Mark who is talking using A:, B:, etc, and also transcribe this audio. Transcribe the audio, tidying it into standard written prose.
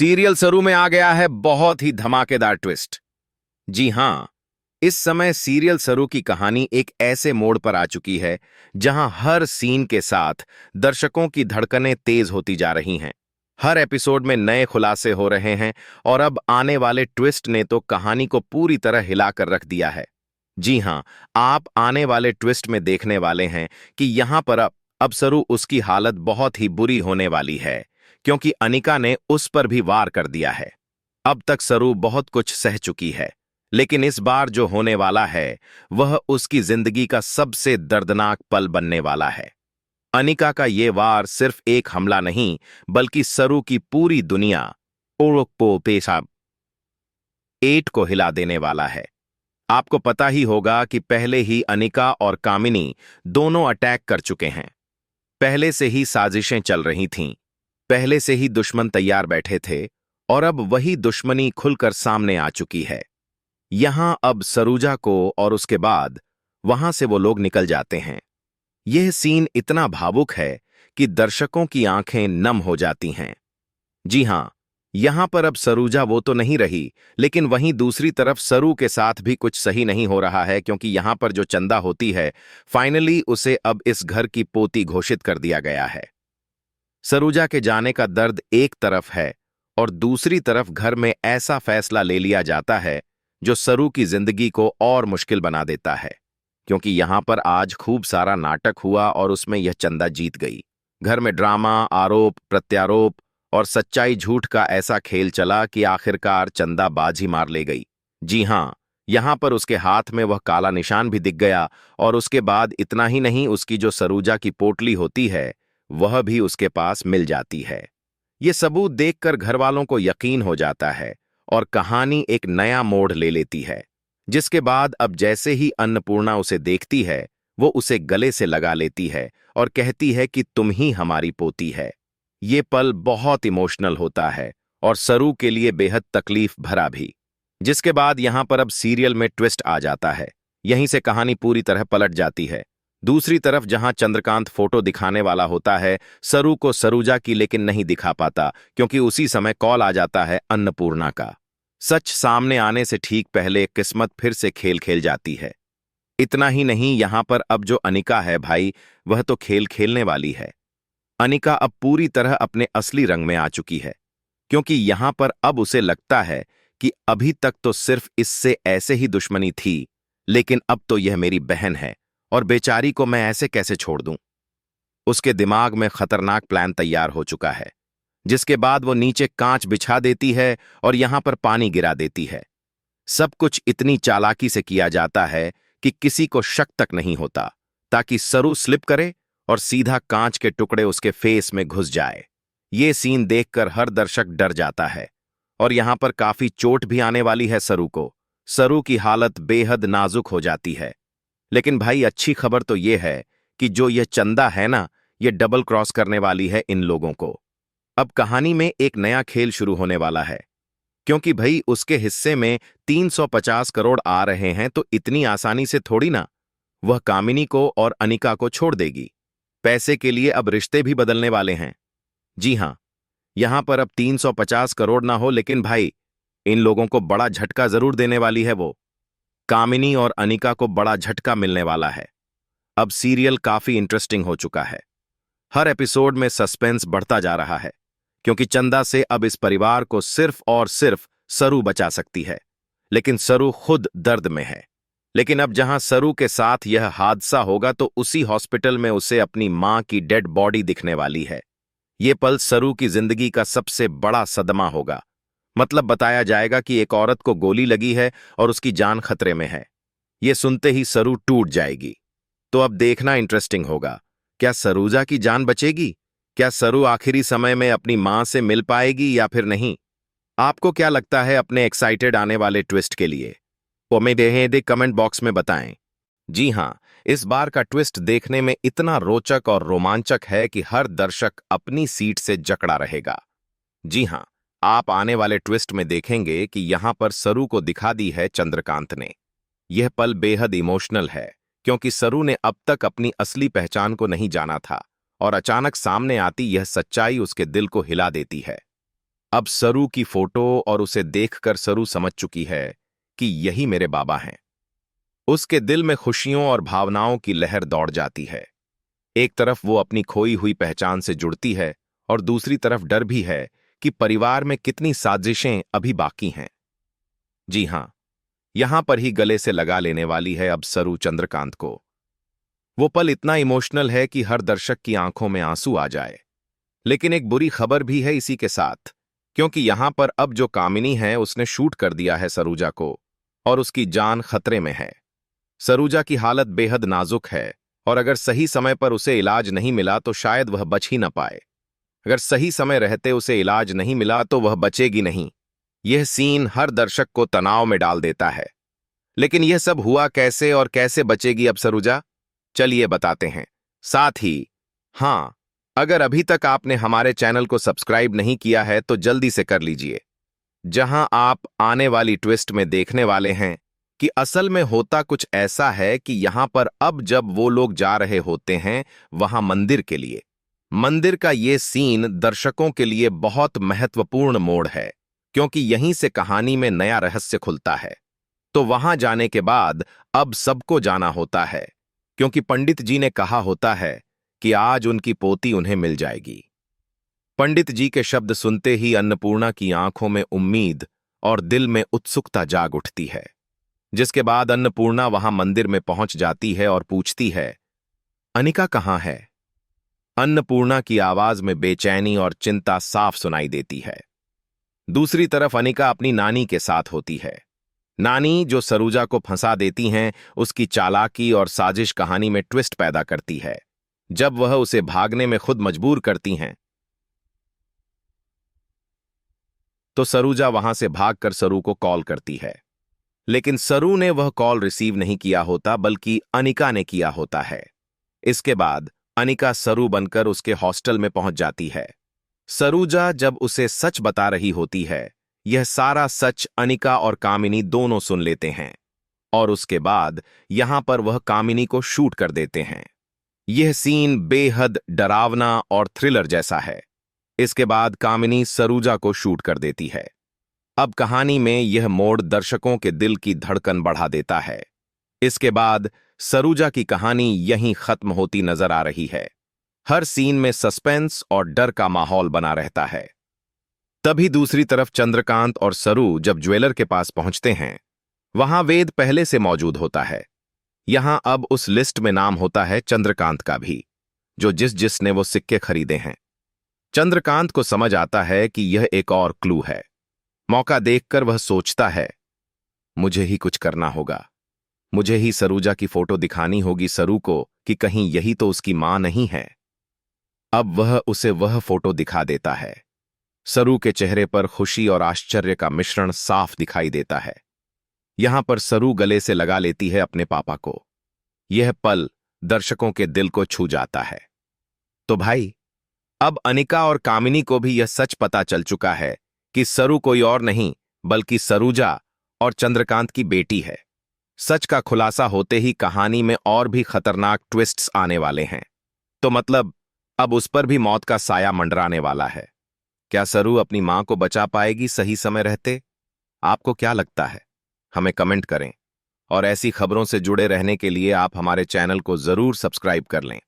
A: Serial सरू में आ गया है बहुत ही धमाकेदार ट्विस्ट। जी हां, इस समय सीरियल सरू की कहानी एक ऐसे मोड़ पर आ चुकी है जहां हर सीन के साथ दर्शकों की धड़कनें तेज होती जा रही हैं। हर एपिसोड में नए खुलासे हो रहे हैं और अब आने वाले ट्विस्ट ने तो कहानी को पूरी तरह हिलाकर रख दिया है। जी हां, आप आने वाले ट्विस्ट में देखने वाले हैं कि यहां पर अब सरू उसकी हालत बहुत ही बुरी होने वाली है, क्योंकि अनिका ने उस पर भी वार कर दिया है। अब तक सरू बहुत कुछ सह चुकी है, लेकिन इस बार जो होने वाला है वह उसकी जिंदगी का सबसे दर्दनाक पल बनने वाला है। अनिका का ये वार सिर्फ एक हमला नहीं, बल्कि सरू की पूरी दुनिया ओरोक्पो पेशा एट को हिला देने वाला है। आपको पता ही होगा कि पहले ही अनिका और कामिनी दोनों अटैक कर चुके हैं। पहले से ही साजिशें चल रही थीं, पहले से ही दुश्मन तैयार बैठे थे और अब वही दुश्मनी खुलकर सामने आ चुकी है। यहां अब सरूजा को और उसके बाद वहां से वो लोग निकल जाते हैं। यह सीन इतना भावुक है कि दर्शकों की आंखें नम हो जाती हैं। जी हां, यहां पर अब सरूजा वो तो नहीं रही, लेकिन वहीं दूसरी तरफ सरू के साथ भी कुछ सही नहीं हो रहा है, क्योंकि यहां पर जो चंदा होती है, फाइनली उसे अब इस घर की पोती घोषित कर दिया गया है। सरूजा के जाने का दर्द एक तरफ है और दूसरी तरफ घर में ऐसा फैसला ले लिया जाता है जो सरू की जिंदगी को और मुश्किल बना देता है, क्योंकि यहां पर आज खूब सारा नाटक हुआ और उसमें यह चंदा जीत गई। घर में ड्रामा, आरोप प्रत्यारोप और सच्चाई झूठ का ऐसा खेल चला कि आखिरकार चंदा बाजी मार ले गई। जी हां, यहां पर उसके हाथ में वह काला निशान भी दिख गया और उसके बाद इतना ही नहीं, उसकी जो सरूजा की पोटली होती है वह भी उसके पास मिल जाती है। ये सबूत देखकर घरवालों को यकीन हो जाता है और कहानी एक नया मोड़ ले लेती है, जिसके बाद अब जैसे ही अन्नपूर्णा उसे देखती है वो उसे गले से लगा लेती है और कहती है कि तुम ही हमारी पोती है। ये पल बहुत इमोशनल होता है और सरू के लिए बेहद तकलीफ भरा भी। जिसके बाद यहां पर अब सीरियल में ट्विस्ट आ जाता है। यहीं से कहानी पूरी तरह पलट जाती है। दूसरी तरफ जहां चंद्रकांत फोटो दिखाने वाला होता है सरू को सरूजा की, लेकिन नहीं दिखा पाता, क्योंकि उसी समय कॉल आ जाता है अन्नपूर्णा का। सच सामने आने से ठीक पहले किस्मत फिर से खेल खेल जाती है। इतना ही नहीं, यहां पर अब जो अनिका है भाई, वह तो खेल खेलने वाली है। अनिका अब पूरी तरह अपने असली रंग में आ चुकी है, क्योंकि यहां पर अब उसे लगता है कि अभी तक तो सिर्फ इससे ऐसे ही दुश्मनी थी, लेकिन अब तो यह मेरी बहन है और बेचारी को मैं ऐसे कैसे छोड़ दूं। उसके दिमाग में खतरनाक प्लान तैयार हो चुका है, जिसके बाद वो नीचे कांच बिछा देती है और यहां पर पानी गिरा देती है। सब कुछ इतनी चालाकी से किया जाता है कि किसी को शक तक नहीं होता, ताकि सरू स्लिप करे और सीधा कांच के टुकड़े उसके फेस में घुस जाए। ये सीन देखकर हर दर्शक डर जाता है और यहां पर काफी चोट भी आने वाली है सरू को। सरू की हालत बेहद नाजुक हो जाती है। लेकिन भाई अच्छी खबर तो यह है कि जो यह चंदा है ना, यह डबल क्रॉस करने वाली है इन लोगों को। अब कहानी में एक नया खेल शुरू होने वाला है, क्योंकि भाई उसके हिस्से में 350 करोड़ आ रहे हैं, तो इतनी आसानी से थोड़ी ना वह कामिनी को और अनिका को छोड़ देगी। पैसे के लिए अब रिश्ते भी बदलने वाले हैं। जी हां, यहां पर अब 350 करोड़ ना हो, लेकिन भाई इन लोगों को बड़ा झटका जरूर देने वाली है वो। कामिनी और अनिका को बड़ा झटका मिलने वाला है। अब सीरियल काफी इंटरेस्टिंग हो चुका है। हर एपिसोड में सस्पेंस बढ़ता जा रहा है, क्योंकि चंदा से अब इस परिवार को सिर्फ और सिर्फ सरू बचा सकती है। लेकिन सरू खुद दर्द में है। लेकिन अब जहां सरू के साथ यह हादसा होगा तो उसी हॉस्पिटल में उसे अपनी मां की डेड बॉडी दिखने वाली है। ये पल सरू की जिंदगी का सबसे बड़ा सदमा होगा। मतलब बताया जाएगा कि एक औरत को गोली लगी है और उसकी जान खतरे में है। ये सुनते ही सरू टूट जाएगी। तो अब देखना इंटरेस्टिंग होगा, क्या सरूजा की जान बचेगी? क्या सरू आखिरी समय में अपनी मां से मिल पाएगी या फिर नहीं? आपको क्या लगता है अपने एक्साइटेड आने वाले ट्विस्ट के लिए? दे कमेंट बॉक्स में बताएं। जी हां, इस बार का ट्विस्ट देखने में इतना रोचक और रोमांचक है कि हर दर्शक अपनी सीट से जकड़ा रहेगा। जी हां, आप आने वाले ट्विस्ट में देखेंगे कि यहां पर सरू को दिखा दी है चंद्रकांत ने। यह पल बेहद इमोशनल है, क्योंकि सरू ने अब तक अपनी असली पहचान को नहीं जाना था और अचानक सामने आती यह सच्चाई उसके दिल को हिला देती है। अब सरू की फोटो और उसे देखकर सरू समझ चुकी है कि यही मेरे बाबा हैं। उसके दिल में खुशियों और भावनाओं की लहर दौड़ जाती है। एक तरफ वो अपनी खोई हुई पहचान से जुड़ती है और दूसरी तरफ डर भी है कि परिवार में कितनी साजिशें अभी बाकी हैं। जी हां, यहां पर ही गले से लगा लेने वाली है अब सरू चंद्रकांत को। वो पल इतना इमोशनल है कि हर दर्शक की आंखों में आंसू आ जाए। लेकिन एक बुरी खबर भी है इसी के साथ, क्योंकि यहां पर अब जो कामिनी है उसने शूट कर दिया है सरूजा को और उसकी जान खतरे में है। सरूजा की हालत बेहद नाजुक है और अगर सही समय पर उसे इलाज नहीं मिला तो शायद वह बच ही न पाए। अगर सही समय रहते उसे इलाज नहीं मिला तो वह बचेगी नहीं। यह सीन हर दर्शक को तनाव में डाल देता है। लेकिन यह सब हुआ कैसे और कैसे बचेगी अब सरूजा? चलिए बताते हैं। साथ ही हां, अगर अभी तक आपने हमारे चैनल को सब्सक्राइब नहीं किया है तो जल्दी से कर लीजिए, जहां आप आने वाली ट्विस्ट में देखने वाले हैं कि असल में होता कुछ ऐसा है कि यहां पर अब जब वो लोग जा रहे होते हैं वहां मंदिर के लिए, मंदिर का ये सीन दर्शकों के लिए बहुत महत्वपूर्ण मोड़ है, क्योंकि यहीं से कहानी में नया रहस्य खुलता है। तो वहां जाने के बाद अब सबको जाना होता है, क्योंकि पंडित जी ने कहा होता है कि आज उनकी पोती उन्हें मिल जाएगी। पंडित जी के शब्द सुनते ही अन्नपूर्णा की आंखों में उम्मीद और दिल में उत्सुकता जाग उठती है। जिसके बाद अन्नपूर्णा वहां मंदिर में पहुंच जाती है और पूछती है, अनिका कहाँ है? अन्नपूर्णा की आवाज में बेचैनी और चिंता साफ सुनाई देती है। दूसरी तरफ अनिका अपनी नानी के साथ होती है। नानी जो सरूजा को फंसा देती हैं, उसकी चालाकी और साजिश कहानी में ट्विस्ट पैदा करती है। जब वह उसे भागने में खुद मजबूर करती हैं, तो सरूजा वहां से भागकर सरू को कॉल करती है। लेकिन सरू ने वह कॉल रिसीव नहीं किया होता, बल्कि अनिका ने किया होता है। इसके बाद अनिका सरू बनकर उसके हॉस्टल में पहुंच जाती है। सरूजा जब उसे सच बता रही होती है, यह सारा सच अनिका और कामिनी दोनों सुन लेते हैं और उसके बाद यहां पर वह कामिनी को शूट कर देते हैं। यह सीन बेहद डरावना और थ्रिलर जैसा है। इसके बाद कामिनी सरूजा को शूट कर देती है। अब कहानी में यह मोड़ दर्शकों के दिल की धड़कन बढ़ा देता है। इसके बाद सरूजा की कहानी यहीं खत्म होती नजर आ रही है। हर सीन में सस्पेंस और डर का माहौल बना रहता है। तभी दूसरी तरफ चंद्रकांत और सरू जब ज्वेलर के पास पहुंचते हैं, वहां वेद पहले से मौजूद होता है। यहां अब उस लिस्ट में नाम होता है चंद्रकांत का भी, जो जिसने वो सिक्के खरीदे हैं। चंद्रकांत को समझ आता है कि यह एक और क्लू है। मौका देखकर वह सोचता है, मुझे ही कुछ करना होगा। मुझे ही सरूजा की फोटो दिखानी होगी सरू को कि कहीं यही तो उसकी मां नहीं है। अब वह उसे वह फोटो दिखा देता है। सरू के चेहरे पर खुशी और आश्चर्य का मिश्रण साफ दिखाई देता है। यहां पर सरू गले से लगा लेती है अपने पापा को। यह पल दर्शकों के दिल को छू जाता है। तो भाई, अब अनिका और कामिनी को भी यह सच पता चल चुका है कि सरू कोई और नहीं बल्कि सरूजा और चंद्रकांत की बेटी है। सच का खुलासा होते ही कहानी में और भी खतरनाक ट्विस्ट्स आने वाले हैं। तो मतलब अब उस पर भी मौत का साया मंडराने वाला है। क्या सरू अपनी मां को बचा पाएगी सही समय रहते? आपको क्या लगता है? हमें कमेंट करें और ऐसी खबरों से जुड़े रहने के लिए आप हमारे चैनल को जरूर सब्सक्राइब कर लें।